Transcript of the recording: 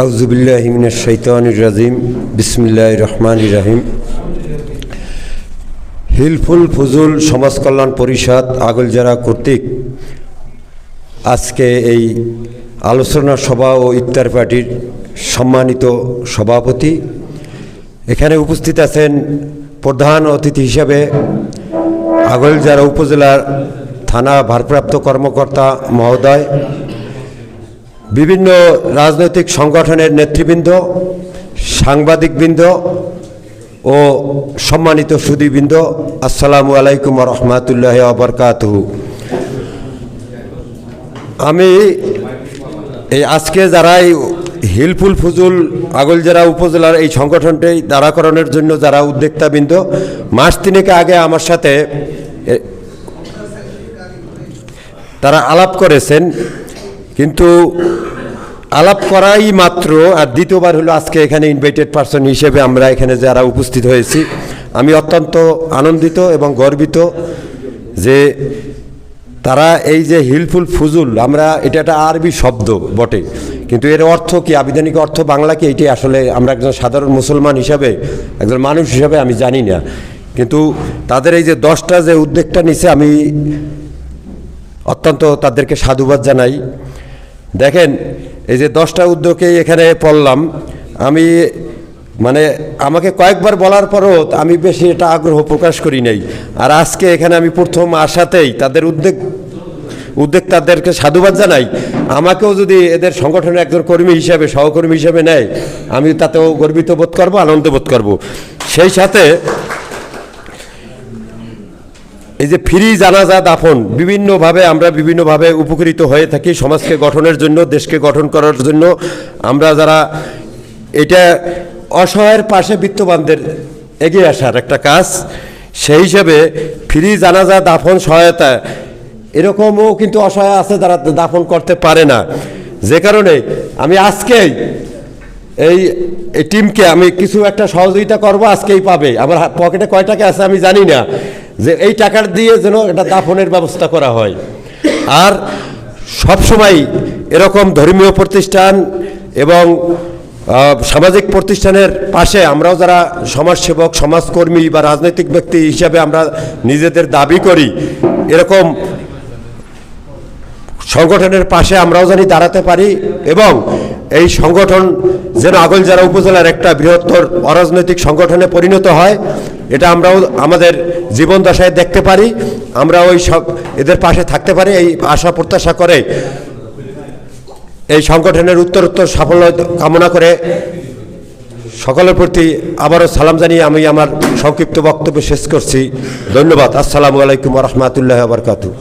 আউযুবিল্লাহি মিনাশ শাইতানির রাজিম বিসমিল্লাহির রহমানির রহিম। হিলফুল ফুজুল সমাজ কল্যাণ পরিষদ আগলজারা কর্তৃক আজকে এই আলোচনা সভা ও ইফতার পার্টির সম্মানিত সভাপতি, এখানে উপস্থিত আছেন প্রধান অতিথি হিসাবে আগলজারা উপজেলার থানা ভারপ্রাপ্ত কর্মকর্তা মহোদয়, বিভিন্ন রাজনৈতিক সংগঠনের নেতৃবৃন্দ, সাংবাদিকবৃন্দ ও সম্মানিত সুধীবৃন্দ, আসসালামু আলাইকুম ওয়া রাহমাতুল্লাহি ওয়া বারাকাতুহু। আমি এই আজকে যারা এই হিলফুল ফুজুল আগলজারা উপজেলার এই সংগঠনটি দাঁড়াকরণের জন্য যারা উদ্যোক্তাবৃন্দ, মাস তিনেক আগে আমার সাথে তারা আলাপ করেছেন, কিন্তু আলাপ করাই মাত্র আর দ্বিতীয়বার হলো আজকে এখানে ইনভাইটেড পারসন হিসেবে আমরা এখানে যারা উপস্থিত হয়েছি। আমি অত্যন্ত আনন্দিত এবং গর্বিত যে তারা এই যে হিলফুল ফুজুল, আমরা এটা একটা আরবি শব্দ বটে, কিন্তু এর অর্থ কি, আবিধানিক অর্থ বাংলা কি, এটি আসলে আমরা একজন সাধারণ মুসলমান হিসাবে, একজন মানুষ হিসাবে আমি জানি না। কিন্তু তাদের এই যে 10টা যে উদ্যোগটা নিছে, আমি অত্যন্ত তাদেরকে সাধুবাদ জানাই। দেখেন, এই যে 10টা উদ্যোগে এখানে পড়লাম, আমি আমাকে কয়েকবার বলার পরও আমি বেশি এটা আগ্রহ প্রকাশ করি নাই। আর আজকে এখানে আমি প্রথম আসাতেই তাদের উদ্যোক্তাদেরকে সাধুবাদ জানাই। আমাকেও যদি এদের সংগঠনের একজন কর্মী হিসাবে, সহকর্মী হিসাবে নেয়, আমি তাতেও গর্বিত বোধ করব, আনন্দ বোধ করব। সেই সাথে এই যে ফ্রি জানাজা দাফন, আমরা বিভিন্নভাবে উপকৃত হয়ে থাকি সমাজকে গঠনের জন্য, দেশকে গঠন করার জন্য। আমরা যারা এটা অসহায়ের পাশে বিত্তবানদের এগিয়ে আসার একটা কাজ, সেই হিসাবে ফ্রি জানাজা দাফন সহায়তা, এরকমও কিন্তু অসহায় আছে যারা দাফন করতে পারে না। যে কারণে আমি আজকেই এই টিমকে আমি কিছু একটা সহযোগিতা করব, আজকেই পাবে। আমার পকেটে কয় টাকা আছে আমি জানি না, যে এই টাকার দিয়ে যেন এটা দাফনের ব্যবস্থা করা হয়। আর সবসময় এরকম ধর্মীয় প্রতিষ্ঠান এবং সামাজিক প্রতিষ্ঠানের পাশে আমরাও যারা সমাজসেবক, সমাজকর্মী বা রাজনৈতিক ব্যক্তি হিসাবে আমরা নিজেদের দাবি করি, এরকম সংগঠনের পাশে আমরাও জানি দাঁড়াতে পারি, এবং এই সংগঠন যেন আগলজারা উপজেলার একটা বৃহত্তর অরাজনৈতিক সংগঠনে পরিণত হয়, এটা আমরাও আমাদের জীবন দশায় দেখতে পারি, আমরা ওই সব এদের পাশে থাকতে পারি, এই আশা প্রত্যাশা করে এই সংগঠনের উত্তরোত্তর সাফল্য কামনা করে সকলের প্রতি আবারও সালাম জানিয়ে আমি আমার সংক্ষিপ্ত বক্তব্য শেষ করছি। ধন্যবাদ। আসসালামু আলাইকুম ওয়া রাহমাতুল্লাহি ওয়া বারাকাতুহু।